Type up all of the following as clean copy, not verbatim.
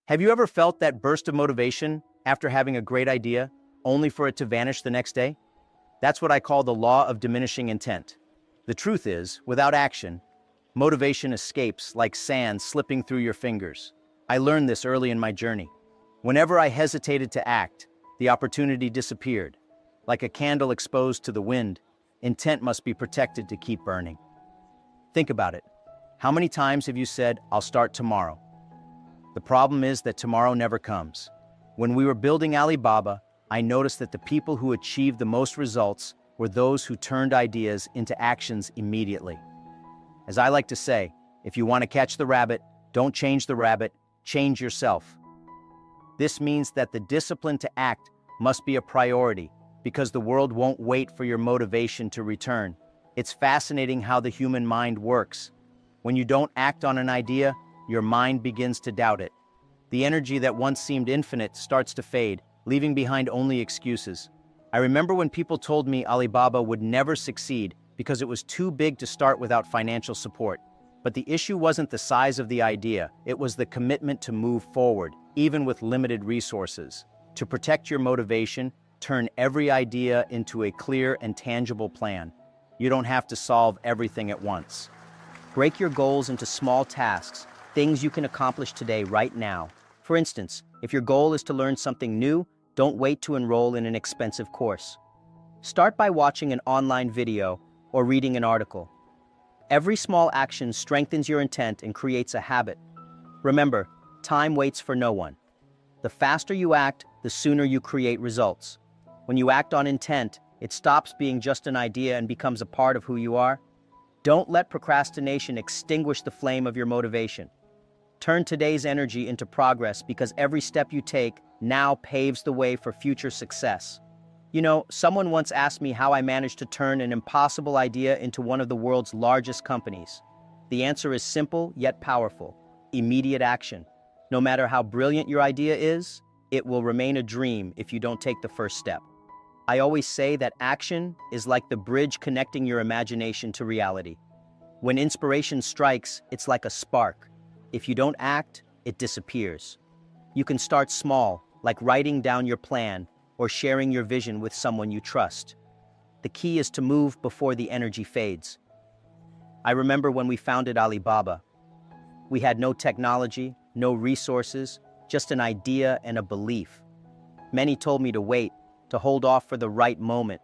Have you ever felt that burst of motivation after having a great idea, only for it to vanish the next day? That's what I call the law of diminishing intent. The truth is, without action, motivation escapes like sand slipping through your fingers. I learned this early in my journey. Whenever I hesitated to act, the opportunity disappeared. Like a candle exposed to the wind, intent must be protected to keep burning. Think about it. How many times have you said, "I'll start tomorrow"? The problem is that tomorrow never comes. When we were building Alibaba, I noticed that the people who achieved the most results were those who turned ideas into actions immediately. As I like to say, if you want to catch the rabbit, don't change the rabbit, change yourself. This means that the discipline to act must be a priority, because the world won't wait for your motivation to return. It's fascinating how the human mind works. When you don't act on an idea, your mind begins to doubt it. The energy that once seemed infinite starts to fade, leaving behind only excuses. I remember when people told me Alibaba would never succeed because it was too big to start without financial support. But the issue wasn't the size of the idea, it was the commitment to move forward, even with limited resources. To protect your motivation, turn every idea into a clear and tangible plan. You don't have to solve everything at once. Break your goals into small tasks, things you can accomplish today, right now. For instance, if your goal is to learn something new, don't wait to enroll in an expensive course. Start by watching an online video or reading an article. Every small action strengthens your intent and creates a habit. Remember, time waits for no one. The faster you act, the sooner you create results. When you act on intent, it stops being just an idea and becomes a part of who you are. Don't let procrastination extinguish the flame of your motivation. Turn today's energy into progress, because every step you take now paves the way for future success. You know, someone once asked me how I managed to turn an impossible idea into one of the world's largest companies. The answer is simple yet powerful: immediate action. No matter how brilliant your idea is, it will remain a dream if you don't take the first step. I always say that action is like the bridge connecting your imagination to reality. When inspiration strikes, it's like a spark. If you don't act, it disappears. You can start small, like writing down your plan or sharing your vision with someone you trust. The key is to move before the energy fades. I remember when we founded Alibaba. We had no technology, no resources, just an idea and a belief. Many told me to wait, to hold off for the right moment.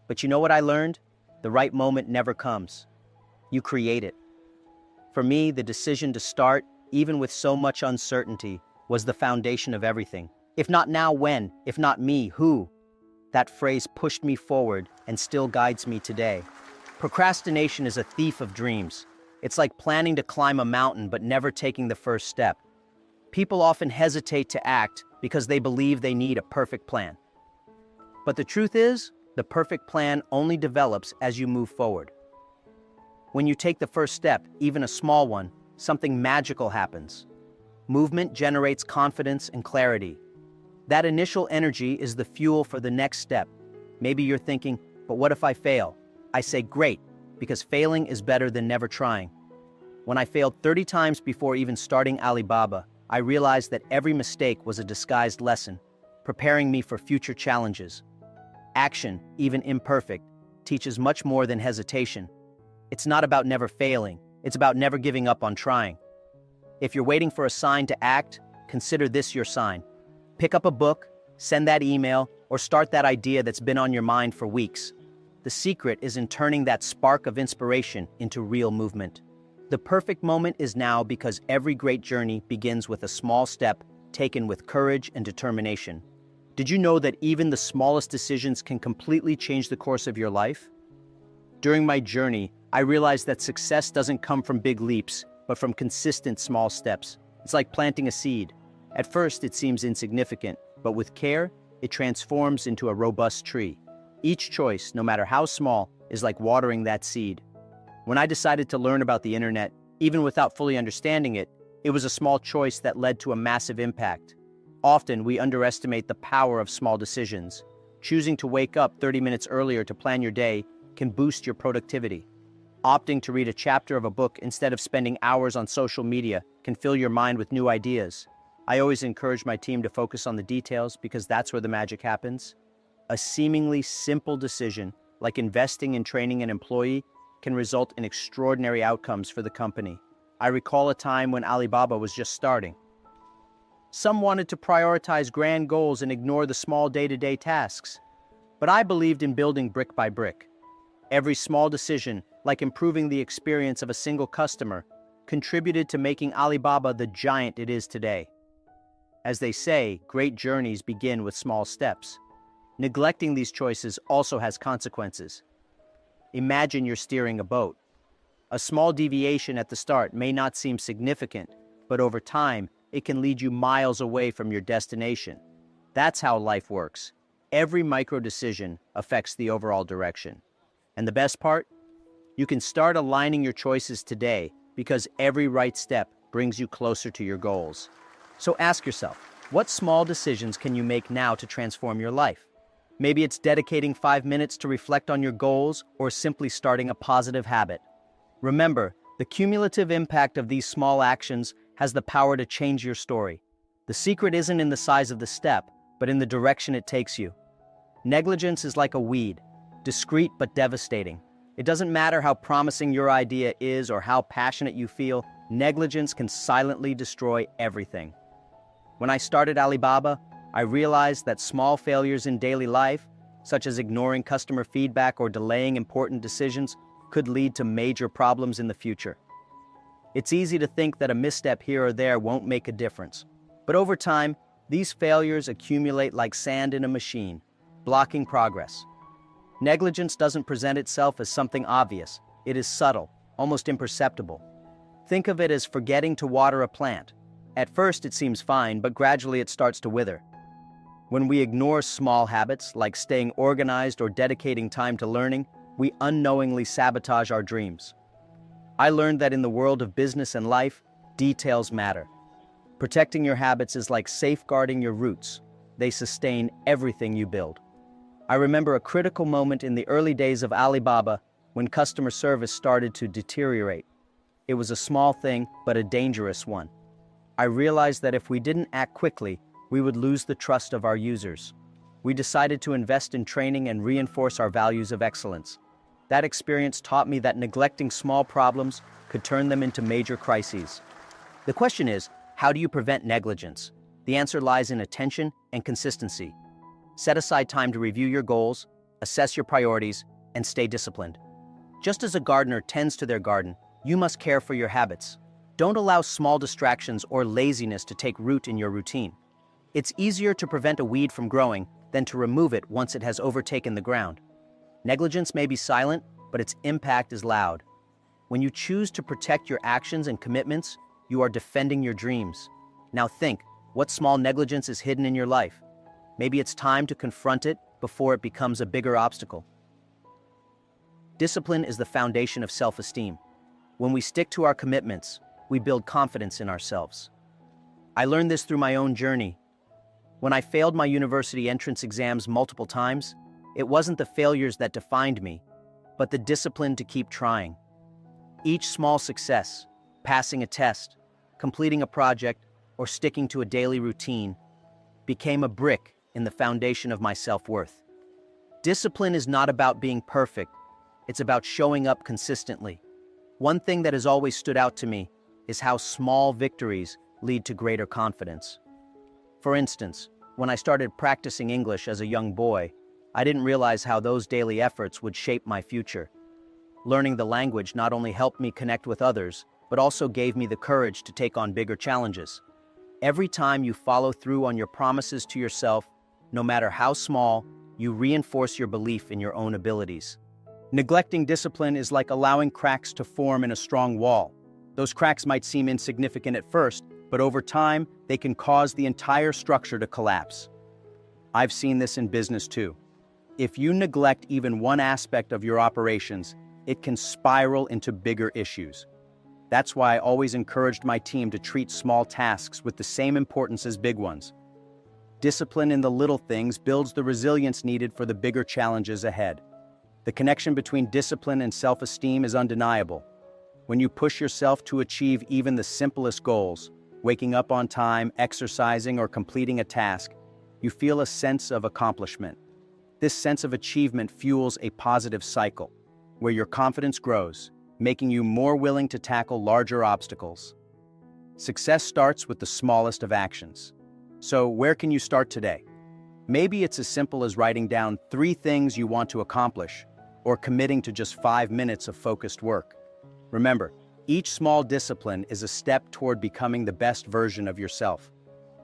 But you know what I learned? The right moment never comes. You create it. For me, the decision to start, even with so much uncertainty, was the foundation of everything. If not now, when? If not me, who? That phrase pushed me forward and still guides me today. Procrastination is a thief of dreams. It's like planning to climb a mountain but never taking the first step. People often hesitate to act because they believe they need a perfect plan. But the truth is, the perfect plan only develops as you move forward. When you take the first step, even a small one, something magical happens. Movement generates confidence and clarity. That initial energy is the fuel for the next step. Maybe you're thinking, but what if I fail? I say great, because failing is better than never trying. When I failed 30 times before even starting Alibaba, I realized that every mistake was a disguised lesson, preparing me for future challenges. Action, even imperfect, teaches much more than hesitation. It's not about never failing, it's about never giving up on trying. If you're waiting for a sign to act, consider this your sign. Pick up a book, send that email, or start that idea that's been on your mind for weeks. The secret is in turning that spark of inspiration into real movement. The perfect moment is now, because every great journey begins with a small step taken with courage and determination. Did you know that even the smallest decisions can completely change the course of your life? During my journey, I realized that success doesn't come from big leaps, but from consistent small steps. It's like planting a seed. At first, it seems insignificant, but with care, it transforms into a robust tree. Each choice, no matter how small, is like watering that seed. When I decided to learn about the internet, even without fully understanding it, it was a small choice that led to a massive impact. Often, we underestimate the power of small decisions. Choosing to wake up 30 minutes earlier to plan your day can boost your productivity. Opting to read a chapter of a book instead of spending hours on social media can fill your mind with new ideas. I always encourage my team to focus on the details because that's where the magic happens. A seemingly simple decision, like investing in training an employee, can result in extraordinary outcomes for the company. I recall a time when Alibaba was just starting. Some wanted to prioritize grand goals and ignore the small day-to-day tasks. But I believed in building brick by brick. Every small decision, like improving the experience of a single customer, contributed to making Alibaba the giant it is today. As they say, great journeys begin with small steps. Neglecting these choices also has consequences. Imagine you're steering a boat. A small deviation at the start may not seem significant, but over time, it can lead you miles away from your destination. That's how life works. Every micro decision affects the overall direction. And the best part? You can start aligning your choices today because every right step brings you closer to your goals. So ask yourself, what small decisions can you make now to transform your life? Maybe it's dedicating 5 minutes to reflect on your goals or simply starting a positive habit. Remember, the cumulative impact of these small actions has the power to change your story. The secret isn't in the size of the step, but in the direction it takes you. Negligence is like a weed, discreet but devastating. It doesn't matter how promising your idea is or how passionate you feel, negligence can silently destroy everything. When I started Alibaba, I realized that small failures in daily life, such as ignoring customer feedback or delaying important decisions, could lead to major problems in the future. It's easy to think that a misstep here or there won't make a difference. But over time, these failures accumulate like sand in a machine, blocking progress. Negligence doesn't present itself as something obvious. It is subtle, almost imperceptible. Think of it as forgetting to water a plant. At first it seems fine, but gradually it starts to wither. When we ignore small habits, like staying organized or dedicating time to learning, we unknowingly sabotage our dreams. I learned that in the world of business and life, details matter. Protecting your habits is like safeguarding your roots. They sustain everything you build. I remember a critical moment in the early days of Alibaba when customer service started to deteriorate. It was a small thing, but a dangerous one. I realized that if we didn't act quickly, we would lose the trust of our users. We decided to invest in training and reinforce our values of excellence. That experience taught me that neglecting small problems could turn them into major crises. The question is, how do you prevent negligence? The answer lies in attention and consistency. Set aside time to review your goals, assess your priorities, and stay disciplined. Just as a gardener tends to their garden, you must care for your habits. Don't allow small distractions or laziness to take root in your routine. It's easier to prevent a weed from growing than to remove it once it has overtaken the ground. Negligence may be silent, but its impact is loud. When you choose to protect your actions and commitments, you are defending your dreams. Now think, what small negligence is hidden in your life? Maybe it's time to confront it before it becomes a bigger obstacle. Discipline is the foundation of self-esteem. When we stick to our commitments, we build confidence in ourselves. I learned this through my own journey. When I failed my university entrance exams multiple times, it wasn't the failures that defined me, but the discipline to keep trying. Each small success, passing a test, completing a project, or sticking to a daily routine, became a brick in the foundation of my self-worth. Discipline is not about being perfect, it's about showing up consistently. One thing that has always stood out to me is how small victories lead to greater confidence. For instance, when I started practicing English as a young boy, I didn't realize how those daily efforts would shape my future. Learning the language not only helped me connect with others, but also gave me the courage to take on bigger challenges. Every time you follow through on your promises to yourself, no matter how small, you reinforce your belief in your own abilities. Neglecting discipline is like allowing cracks to form in a strong wall. Those cracks might seem insignificant at first, but over time, they can cause the entire structure to collapse. I've seen this in business too. If you neglect even one aspect of your operations, it can spiral into bigger issues. That's why I always encouraged my team to treat small tasks with the same importance as big ones. Discipline in the little things builds the resilience needed for the bigger challenges ahead. The connection between discipline and self-esteem is undeniable. When you push yourself to achieve even the simplest goals, Waking up on time, exercising, or completing a task, you feel a sense of accomplishment. This sense of achievement fuels a positive cycle, where your confidence grows, making you more willing to tackle larger obstacles. Success starts with the smallest of actions. So where can you start today? Maybe it's as simple as writing down 3 things you want to accomplish, or committing to just 5 minutes of focused work. Remember, each small discipline is a step toward becoming the best version of yourself.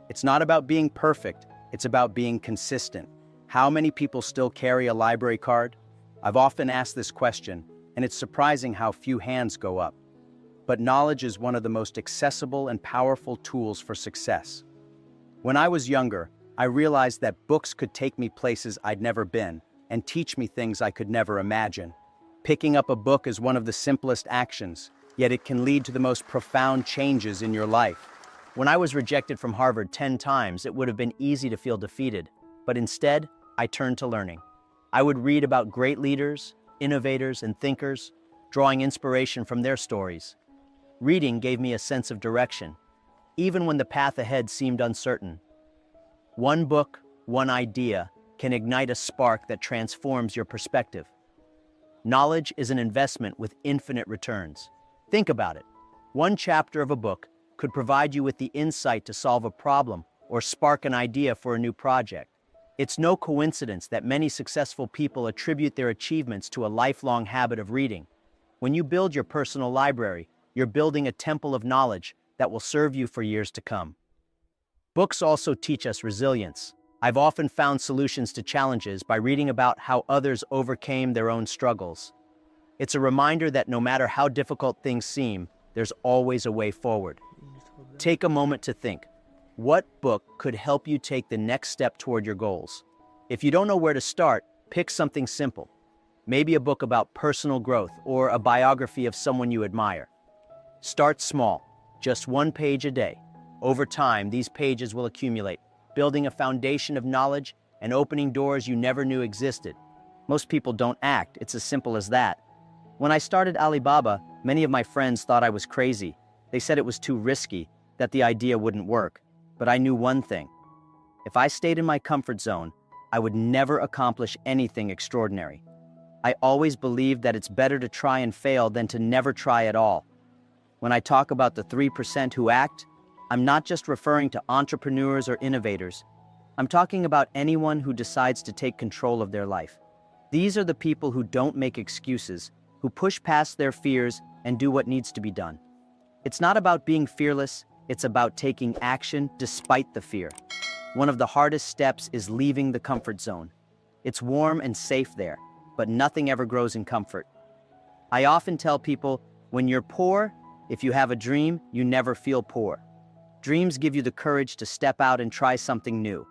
It's not about being perfect, it's about being consistent. How many people still carry a library card? I've often asked this question, and it's surprising how few hands go up. But knowledge is one of the most accessible and powerful tools for success. When I was younger, I realized that books could take me places I'd never been and teach me things I could never imagine. Picking up a book is one of the simplest actions, yet it can lead to the most profound changes in your life. When I was rejected from Harvard 10 times, it would have been easy to feel defeated, but instead, I turned to learning. I would read about great leaders, innovators, and thinkers, drawing inspiration from their stories. Reading gave me a sense of direction, even when the path ahead seemed uncertain. One book, one idea, can ignite a spark that transforms your perspective. Knowledge is an investment with infinite returns. Think about it. One chapter of a book could provide you with the insight to solve a problem or spark an idea for a new project. It's no coincidence that many successful people attribute their achievements to a lifelong habit of reading. When you build your personal library, you're building a temple of knowledge that will serve you for years to come. Books also teach us resilience. I've often found solutions to challenges by reading about how others overcame their own struggles. It's a reminder that no matter how difficult things seem, there's always a way forward. Take a moment to think. What book could help you take the next step toward your goals? If you don't know where to start, pick something simple. Maybe a book about personal growth or a biography of someone you admire. Start small, just 1 page a day. Over time, these pages will accumulate, building a foundation of knowledge and opening doors you never knew existed. Most people don't act, it's as simple as that. When I started Alibaba, many of my friends thought I was crazy. They said it was too risky, that the idea wouldn't work. But I knew one thing. If I stayed in my comfort zone, I would never accomplish anything extraordinary. I always believed that it's better to try and fail than to never try at all. When I talk about the 3% who act, I'm not just referring to entrepreneurs or innovators. I'm talking about anyone who decides to take control of their life. These are the people who don't make excuses, who push past their fears and do what needs to be done. It's not about being fearless, it's about taking action despite the fear. One of the hardest steps is leaving the comfort zone. It's warm and safe there, but nothing ever grows in comfort. I often tell people, when you're poor, if you have a dream, you never feel poor. Dreams give you the courage to step out and try something new.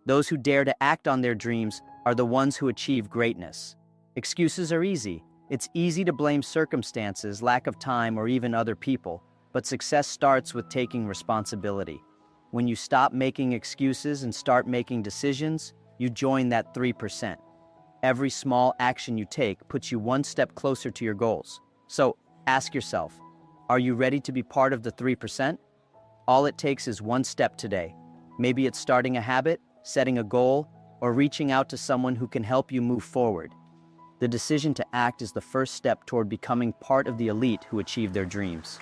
Those who dare to act on their dreams are the ones who achieve greatness. Excuses are easy. It's easy to blame circumstances, lack of time, or even other people, but success starts with taking responsibility. When you stop making excuses and start making decisions, you join that 3%. Every small action you take puts you one step closer to your goals. So ask yourself, are you ready to be part of the 3%? All it takes is one step today. Maybe it's starting a habit, setting a goal, or reaching out to someone who can help you move forward. The decision to act is the first step toward becoming part of the elite who achieve their dreams.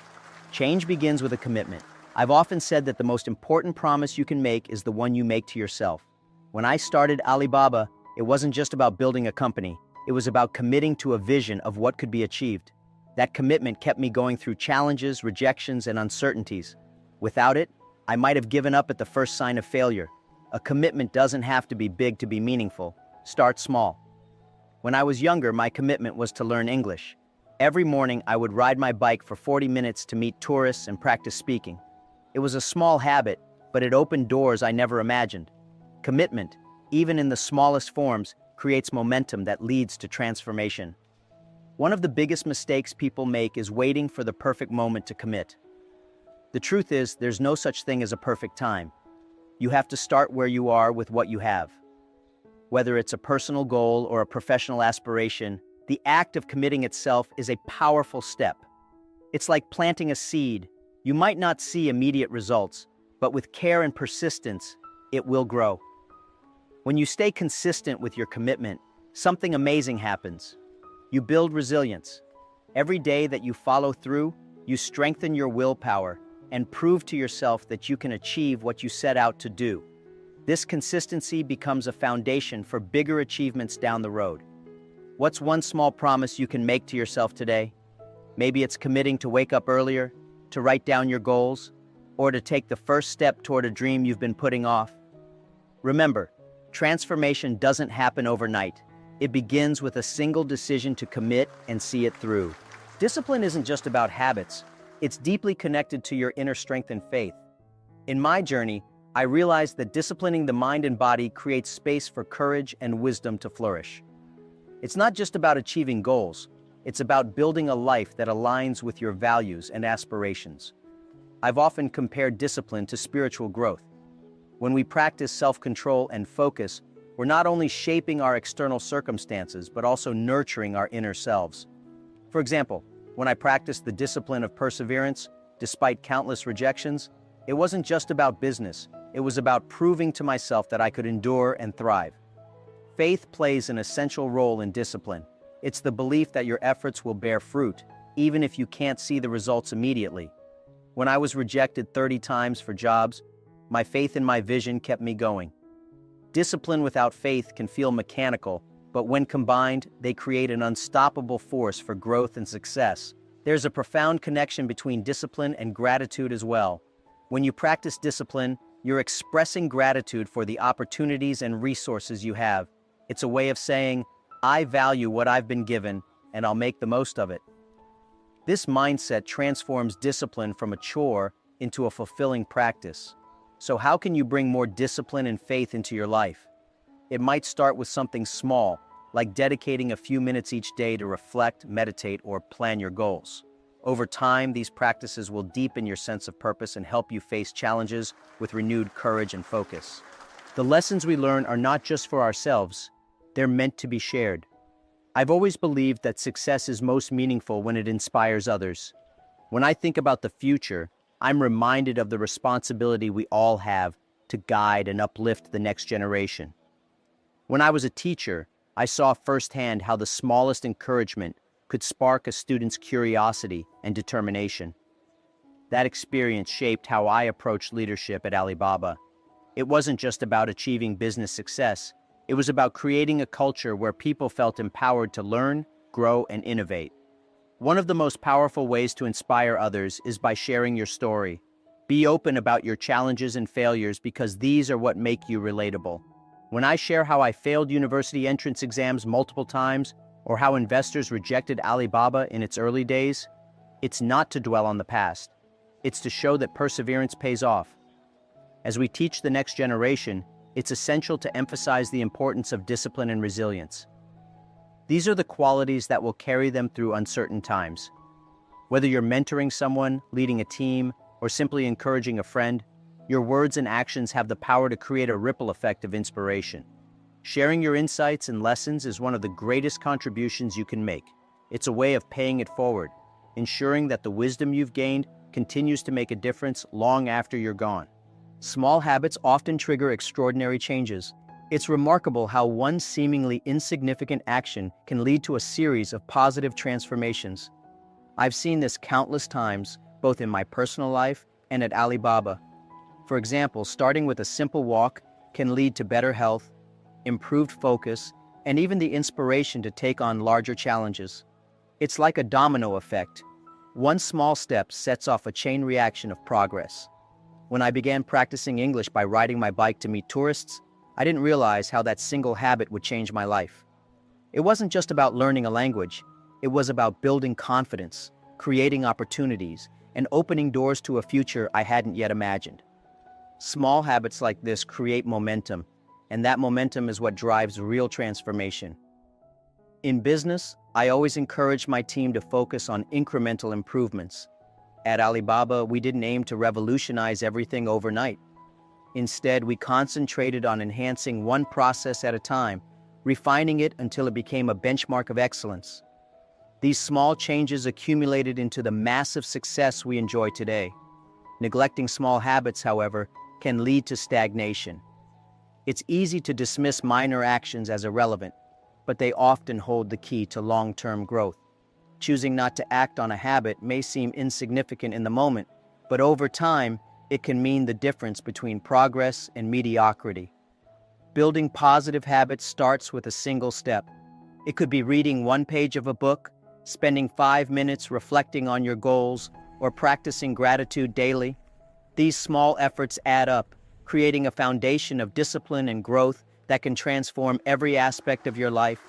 Change begins with a commitment. I've often said that the most important promise you can make is the one you make to yourself. When I started Alibaba, it wasn't just about building a company. It was about committing to a vision of what could be achieved. That commitment kept me going through challenges, rejections, and uncertainties. Without it, I might have given up at the first sign of failure. A commitment doesn't have to be big to be meaningful. Start small. When I was younger, my commitment was to learn English. Every morning, I would ride my bike for 40 minutes to meet tourists and practice speaking. It was a small habit, but it opened doors I never imagined. Commitment, even in the smallest forms, creates momentum that leads to transformation. One of the biggest mistakes people make is waiting for the perfect moment to commit. The truth is, there's no such thing as a perfect time. You have to start where you are with what you have. Whether it's a personal goal or a professional aspiration, the act of committing itself is a powerful step. It's like planting a seed. You might not see immediate results, but with care and persistence, it will grow. When you stay consistent with your commitment, something amazing happens. You build resilience. Every day that you follow through, you strengthen your willpower and prove to yourself that you can achieve what you set out to do. This consistency becomes a foundation for bigger achievements down the road. What's one small promise you can make to yourself today? Maybe it's committing to wake up earlier, to write down your goals, or to take the first step toward a dream you've been putting off. Remember, transformation doesn't happen overnight. It begins with a single decision to commit and see it through. Discipline isn't just about habits. It's deeply connected to your inner strength and faith. In my journey, I realized that disciplining the mind and body creates space for courage and wisdom to flourish. It's not just about achieving goals. It's about building a life that aligns with your values and aspirations. I've often compared discipline to spiritual growth. When we practice self-control and focus, we're not only shaping our external circumstances, but also nurturing our inner selves. For example, when I practiced the discipline of perseverance, despite countless rejections, it wasn't just about business. It was about proving to myself that I could endure and thrive. Faith plays an essential role in discipline. It's the belief that your efforts will bear fruit, even if you can't see the results immediately. When I was rejected 30 times for jobs, my faith in my vision kept me going. Discipline without faith can feel mechanical, but when combined, they create an unstoppable force for growth and success. There's a profound connection between discipline and gratitude as well. When you practice discipline, you're expressing gratitude for the opportunities and resources you have. It's a way of saying, I value what I've been given, and I'll make the most of it. This mindset transforms discipline from a chore into a fulfilling practice. So how can you bring more discipline and faith into your life? It might start with something small, like dedicating a few minutes each day to reflect, meditate, or plan your goals. Over time, these practices will deepen your sense of purpose and help you face challenges with renewed courage and focus. The lessons we learn are not just for ourselves, they're meant to be shared. I've always believed that success is most meaningful when it inspires others. When I think about the future, I'm reminded of the responsibility we all have to guide and uplift the next generation. When I was a teacher, I saw firsthand how the smallest encouragement could spark a student's curiosity and determination. That experience shaped how I approached leadership at Alibaba. It wasn't just about achieving business success. It was about creating a culture where people felt empowered to learn, grow, and innovate. One of the most powerful ways to inspire others is by sharing your story. Be open about your challenges and failures because these are what make you relatable. When I share how I failed university entrance exams multiple times, or how investors rejected Alibaba in its early days, it's not to dwell on the past. It's to show that perseverance pays off. As we teach the next generation, it's essential to emphasize the importance of discipline and resilience. These are the qualities that will carry them through uncertain times. Whether you're mentoring someone, leading a team, or simply encouraging a friend, your words and actions have the power to create a ripple effect of inspiration. Sharing your insights and lessons is one of the greatest contributions you can make. It's a way of paying it forward, ensuring that the wisdom you've gained continues to make a difference long after you're gone. Small habits often trigger extraordinary changes. It's remarkable how one seemingly insignificant action can lead to a series of positive transformations. I've seen this countless times, both in my personal life and at Alibaba. For example, starting with a simple walk can lead to better health, improved focus, and even the inspiration to take on larger challenges. It's like a domino effect. One small step sets off a chain reaction of progress. When I began practicing English by riding my bike to meet tourists, I didn't realize how that single habit would change my life. It wasn't just about learning a language. It was about building confidence, creating opportunities, and opening doors to a future I hadn't yet imagined. Small habits like this create momentum, and that momentum is what drives real transformation. In business, I always encourage my team to focus on incremental improvements. At Alibaba, we didn't aim to revolutionize everything overnight. Instead, we concentrated on enhancing one process at a time, refining it until it became a benchmark of excellence. These small changes accumulated into the massive success we enjoy today. Neglecting small habits, however, can lead to stagnation. It's easy to dismiss minor actions as irrelevant, but they often hold the key to long-term growth. Choosing not to act on a habit may seem insignificant in the moment, but over time, it can mean the difference between progress and mediocrity. Building positive habits starts with a single step. It could be reading one page of a book, spending 5 minutes reflecting on your goals, or practicing gratitude daily. These small efforts add up, creating a foundation of discipline and growth that can transform every aspect of your life.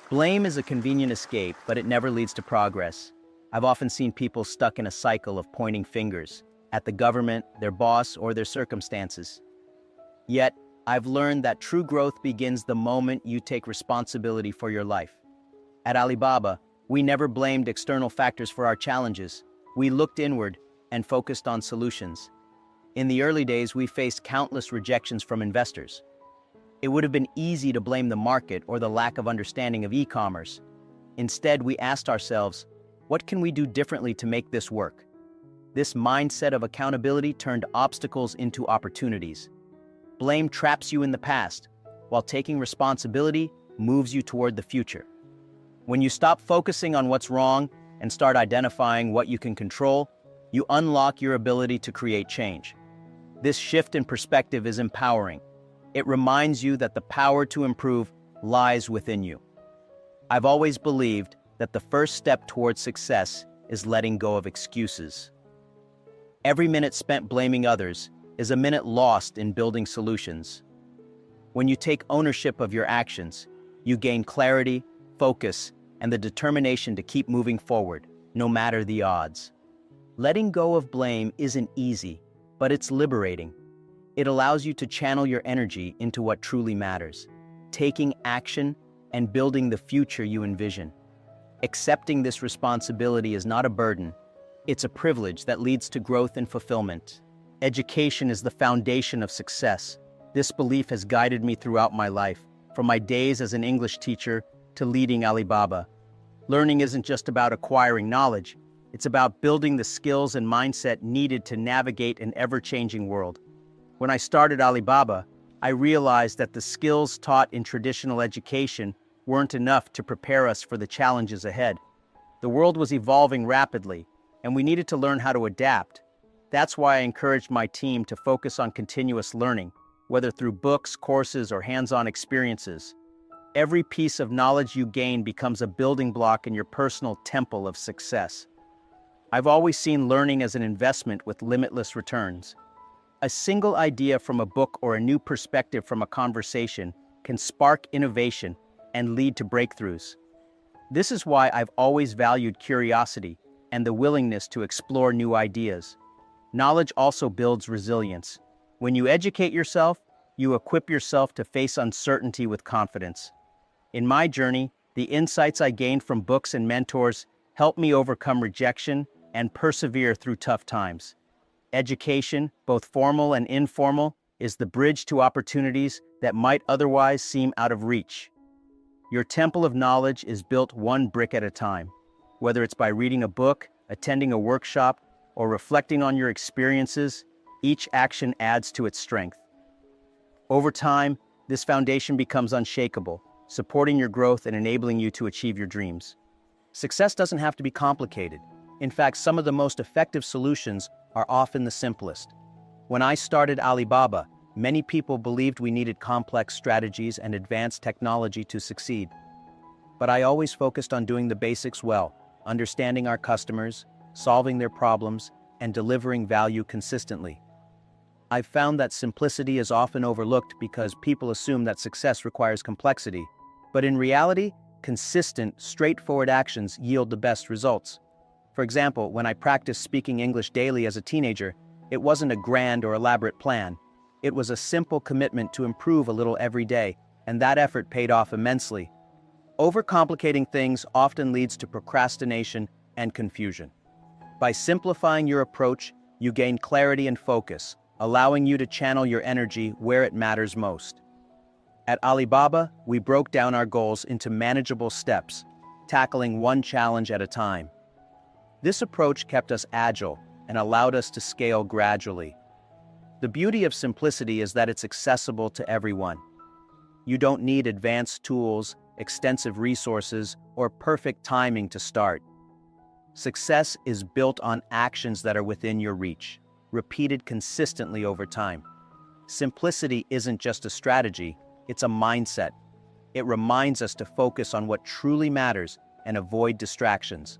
Blame is a convenient escape, but it never leads to progress. I've often seen people stuck in a cycle of pointing fingers at the government, their boss, or their circumstances. Yet, I've learned that true growth begins the moment you take responsibility for your life. At Alibaba, we never blamed external factors for our challenges. We looked inward and focused on solutions. In the early days, we faced countless rejections from investors. It would have been easy to blame the market or the lack of understanding of e-commerce. Instead, we asked ourselves, what can we do differently to make this work? This mindset of accountability turned obstacles into opportunities. Blame traps you in the past, while taking responsibility moves you toward the future. When you stop focusing on what's wrong and start identifying what you can control, you unlock your ability to create change. This shift in perspective is empowering. It reminds you that the power to improve lies within you. I've always believed that the first step towards success is letting go of excuses. Every minute spent blaming others is a minute lost in building solutions. When you take ownership of your actions, you gain clarity, focus, and the determination to keep moving forward, no matter the odds. Letting go of blame isn't easy, but it's liberating. It allows you to channel your energy into what truly matters, taking action and building the future you envision. Accepting this responsibility is not a burden, it's a privilege that leads to growth and fulfillment. Education is the foundation of success. This belief has guided me throughout my life, from my days as an English teacher to leading Alibaba. Learning isn't just about acquiring knowledge, it's about building the skills and mindset needed to navigate an ever-changing world. When I started Alibaba, I realized that the skills taught in traditional education weren't enough to prepare us for the challenges ahead. The world was evolving rapidly, and we needed to learn how to adapt. That's why I encouraged my team to focus on continuous learning, whether through books, courses, or hands-on experiences. Every piece of knowledge you gain becomes a building block in your personal temple of success. I've always seen learning as an investment with limitless returns. A single idea from a book or a new perspective from a conversation can spark innovation and lead to breakthroughs. This is why I've always valued curiosity and the willingness to explore new ideas. Knowledge also builds resilience. When you educate yourself, you equip yourself to face uncertainty with confidence. In my journey, the insights I gained from books and mentors helped me overcome rejection and persevere through tough times. Education, both formal and informal, is the bridge to opportunities that might otherwise seem out of reach. Your temple of knowledge is built one brick at a time. Whether it's by reading a book, attending a workshop, or reflecting on your experiences, each action adds to its strength. Over time, this foundation becomes unshakable, supporting your growth and enabling you to achieve your dreams. Success doesn't have to be complicated. In fact, some of the most effective solutions are often the simplest. When I started Alibaba, many people believed we needed complex strategies and advanced technology to succeed. But I always focused on doing the basics well, understanding our customers, solving their problems, and delivering value consistently. I've found that simplicity is often overlooked because people assume that success requires complexity. But in reality, consistent, straightforward actions yield the best results. For example, when I practiced speaking English daily as a teenager, it wasn't a grand or elaborate plan. It was a simple commitment to improve a little every day, and that effort paid off immensely. Overcomplicating things often leads to procrastination and confusion. By simplifying your approach, you gain clarity and focus, allowing you to channel your energy where it matters most. At Alibaba, we broke down our goals into manageable steps, tackling one challenge at a time. This approach kept us agile and allowed us to scale gradually. The beauty of simplicity is that it's accessible to everyone. You don't need advanced tools, extensive resources, or perfect timing to start. Success is built on actions that are within your reach, repeated consistently over time. Simplicity isn't just a strategy, it's a mindset. It reminds us to focus on what truly matters and avoid distractions.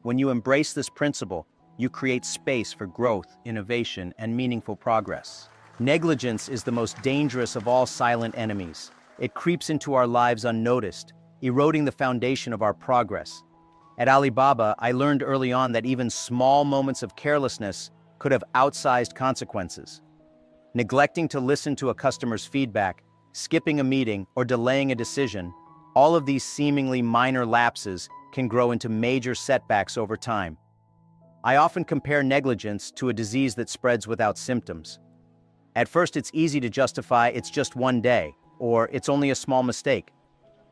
When you embrace this principle, you create space for growth, innovation, and meaningful progress. Negligence is the most dangerous of all silent enemies. It creeps into our lives unnoticed, eroding the foundation of our progress. At Alibaba, I learned early on that even small moments of carelessness could have outsized consequences. Neglecting to listen to a customer's feedback, skipping a meeting, or delaying a decision, all of these seemingly minor lapses can grow into major setbacks over time. I often compare negligence to a disease that spreads without symptoms. At first, it's easy to justify it's just one day, or it's only a small mistake.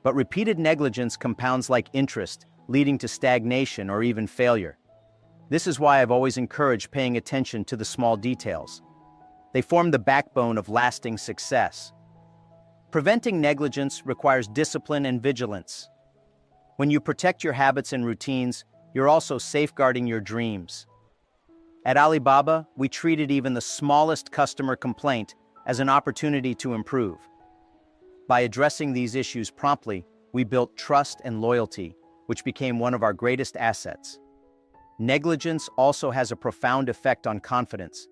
But repeated negligence compounds like interest, leading to stagnation or even failure. This is why I've always encouraged paying attention to the small details. They form the backbone of lasting success. Preventing negligence requires discipline and vigilance. When you protect your habits and routines, you're also safeguarding your dreams. At Alibaba, we treated even the smallest customer complaint as an opportunity to improve. By addressing these issues promptly, we built trust and loyalty, which became one of our greatest assets. Negligence also has a profound effect on confidence.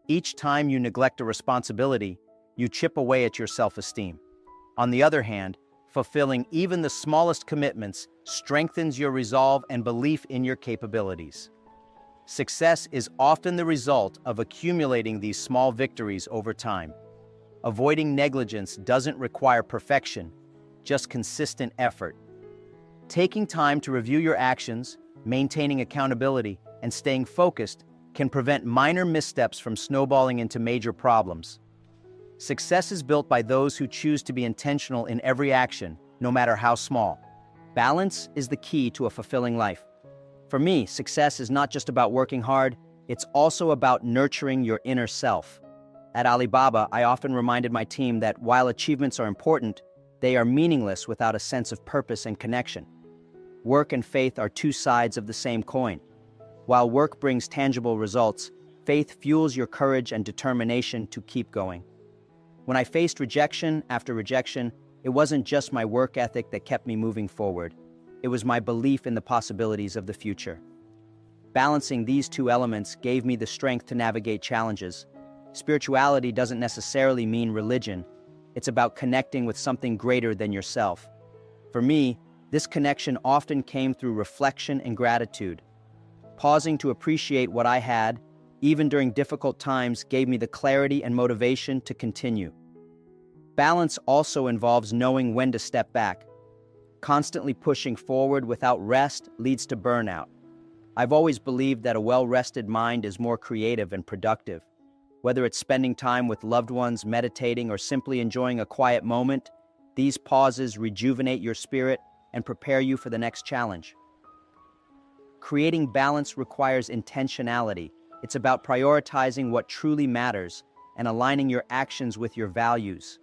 Each time you neglect a responsibility, you chip away at your self-esteem. On the other hand, fulfilling even the smallest commitments strengthens your resolve and belief in your capabilities. Success is often the result of accumulating these small victories over time. Avoiding negligence doesn't require perfection, just consistent effort. Taking time to review your actions, maintaining accountability, and staying focused can prevent minor missteps from snowballing into major problems. Success is built by those who choose to be intentional in every action, no matter how small. Balance is the key to a fulfilling life. For me, success is not just about working hard, it's also about nurturing your inner self. At Alibaba, I often reminded my team that while achievements are important, they are meaningless without a sense of purpose and connection. Work and faith are two sides of the same coin. While work brings tangible results, faith fuels your courage and determination to keep going. When I faced rejection after rejection, it wasn't just my work ethic that kept me moving forward. It was my belief in the possibilities of the future. Balancing these two elements gave me the strength to navigate challenges. Spirituality doesn't necessarily mean religion. It's about connecting with something greater than yourself. For me, this connection often came through reflection and gratitude. Pausing to appreciate what I had, even during difficult times, gave me the clarity and motivation to continue. Balance also involves knowing when to step back. Constantly pushing forward without rest leads to burnout. I've always believed that a well-rested mind is more creative and productive. Whether it's spending time with loved ones, meditating, or simply enjoying a quiet moment, these pauses rejuvenate your spirit and prepare you for the next challenge. Creating balance requires intentionality. It's about prioritizing what truly matters and aligning your actions with your values.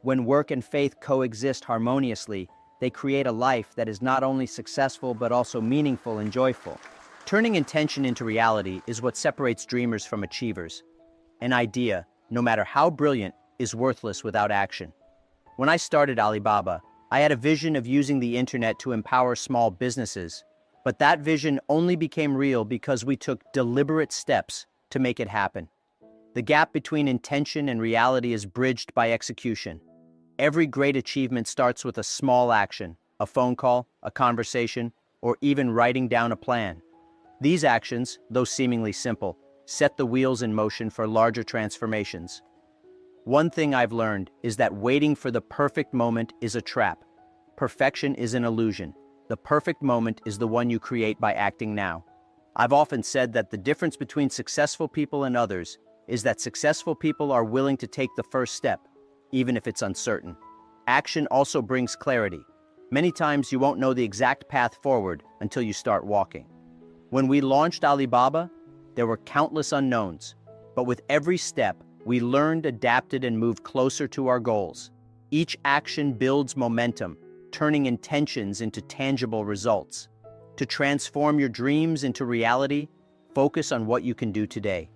When work and faith coexist harmoniously, they create a life that is not only successful but also meaningful and joyful. Turning intention into reality is what separates dreamers from achievers. An idea, no matter how brilliant, is worthless without action. When I started Alibaba, I had a vision of using the internet to empower small businesses, but that vision only became real because we took deliberate steps to make it happen. The gap between intention and reality is bridged by execution. Every great achievement starts with a small action, a phone call, a conversation, or even writing down a plan. These actions, though seemingly simple, set the wheels in motion for larger transformations. One thing I've learned is that waiting for the perfect moment is a trap. Perfection is an illusion. The perfect moment is the one you create by acting now. I've often said that the difference between successful people and others is that successful people are willing to take the first step, even if it's uncertain. Action also brings clarity. Many times you won't know the exact path forward until you start walking. When we launched Alibaba, there were countless unknowns. But with every step, we learned, adapted, and moved closer to our goals. Each action builds momentum, turning intentions into tangible results. To transform your dreams into reality, focus on what you can do today.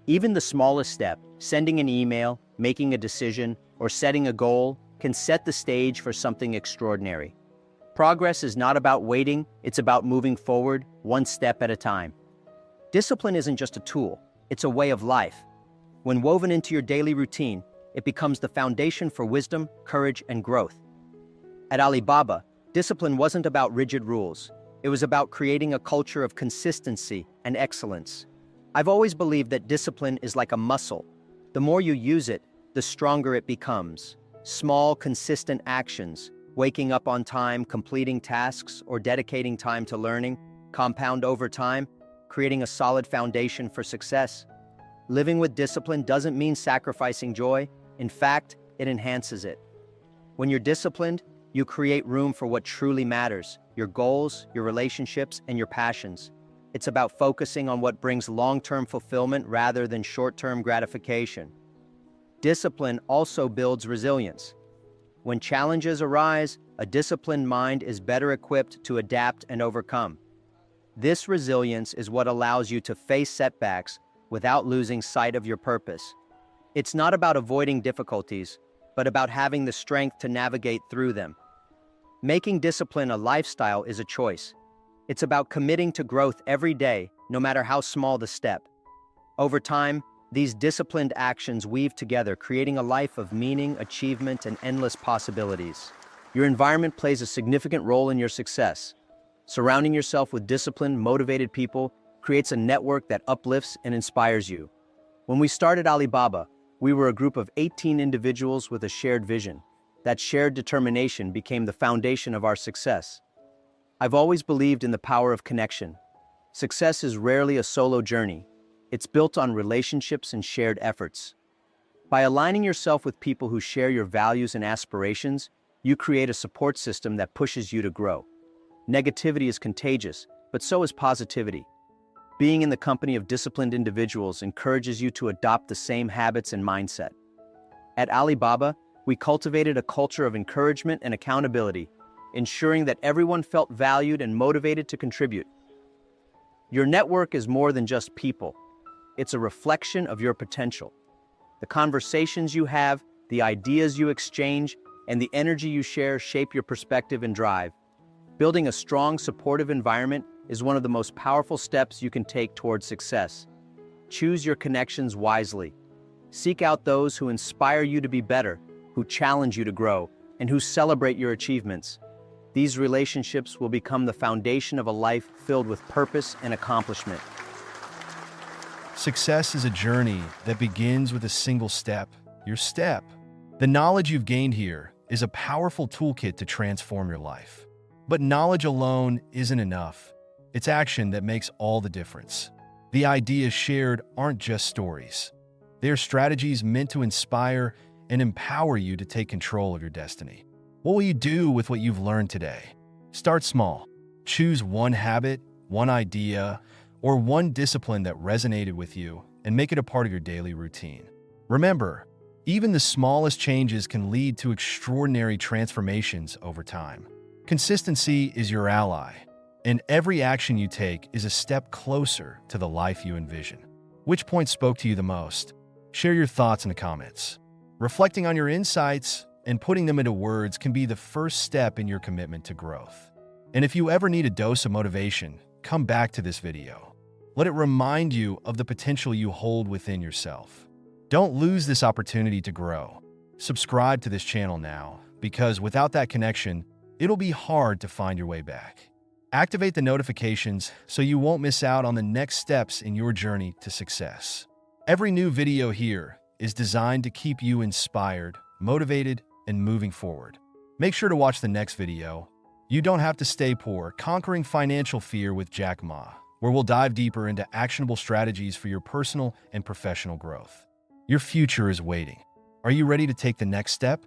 Even the smallest step, sending an email, making a decision, or setting a goal, can set the stage for something extraordinary. Progress is not about waiting, it's about moving forward, one step at a time. Discipline isn't just a tool, it's a way of life. When woven into your daily routine, it becomes the foundation for wisdom, courage, and growth. At Alibaba, discipline wasn't about rigid rules. It was about creating a culture of consistency and excellence. I've always believed that discipline is like a muscle. The more you use it, the stronger it becomes. Small, consistent actions, waking up on time, completing tasks, or dedicating time to learning, compound over time, creating a solid foundation for success. Living with discipline doesn't mean sacrificing joy. In fact, it enhances it. When you're disciplined, you create room for what truly matters, your goals, your relationships, and your passions. It's about focusing on what brings long-term fulfillment rather than short-term gratification. Discipline also builds resilience. When challenges arise, a disciplined mind is better equipped to adapt and overcome. This resilience is what allows you to face setbacks without losing sight of your purpose. It's not about avoiding difficulties, but about having the strength to navigate through them. Making discipline a lifestyle is a choice. It's about committing to growth every day, no matter how small the step. Over time, these disciplined actions weave together, creating a life of meaning, achievement, and endless possibilities. Your environment plays a significant role in your success. Surrounding yourself with disciplined, motivated people creates a network that uplifts and inspires you. When we started Alibaba, we were a group of 18 individuals with a shared vision. That shared determination became the foundation of our success. I've always believed in the power of connection. Success is rarely a solo journey. It's built on relationships and shared efforts. By aligning yourself with people who share your values and aspirations, you create a support system that pushes you to grow. Negativity is contagious, but so is positivity. Being in the company of disciplined individuals encourages you to adopt the same habits and mindset. At Alibaba, we cultivated a culture of encouragement and accountability, ensuring that everyone felt valued and motivated to contribute. Your network is more than just people. It's a reflection of your potential. The conversations you have, the ideas you exchange, and the energy you share shape your perspective and drive. Building a strong, supportive environment is one of the most powerful steps you can take towards success. Choose your connections wisely. Seek out those who inspire you to be better, who challenge you to grow, and who celebrate your achievements. These relationships will become the foundation of a life filled with purpose and accomplishment. Success is a journey that begins with a single step, your step. The knowledge you've gained here is a powerful toolkit to transform your life. But knowledge alone isn't enough. It's action that makes all the difference. The ideas shared aren't just stories. They're strategies meant to inspire and empower you to take control of your destiny. What will you do with what you've learned today? Start small. Choose one habit, one idea, or one discipline that resonated with you and make it a part of your daily routine. Remember, even the smallest changes can lead to extraordinary transformations over time. Consistency is your ally, and every action you take is a step closer to the life you envision. Which point spoke to you the most? Share your thoughts in the comments. Reflecting on your insights and putting them into words can be the first step in your commitment to growth. And if you ever need a dose of motivation, come back to this video. Let it remind you of the potential you hold within yourself. Don't lose this opportunity to grow. Subscribe to this channel now, because without that connection, it'll be hard to find your way back. Activate the notifications so you won't miss out on the next steps in your journey to success. Every new video here is designed to keep you inspired, motivated, and moving forward. Make sure to watch the next video. You don't have to stay poor, conquering financial fear with Jack Ma, where we'll dive deeper into actionable strategies for your personal and professional growth. Your future is waiting. Are you ready to take the next step?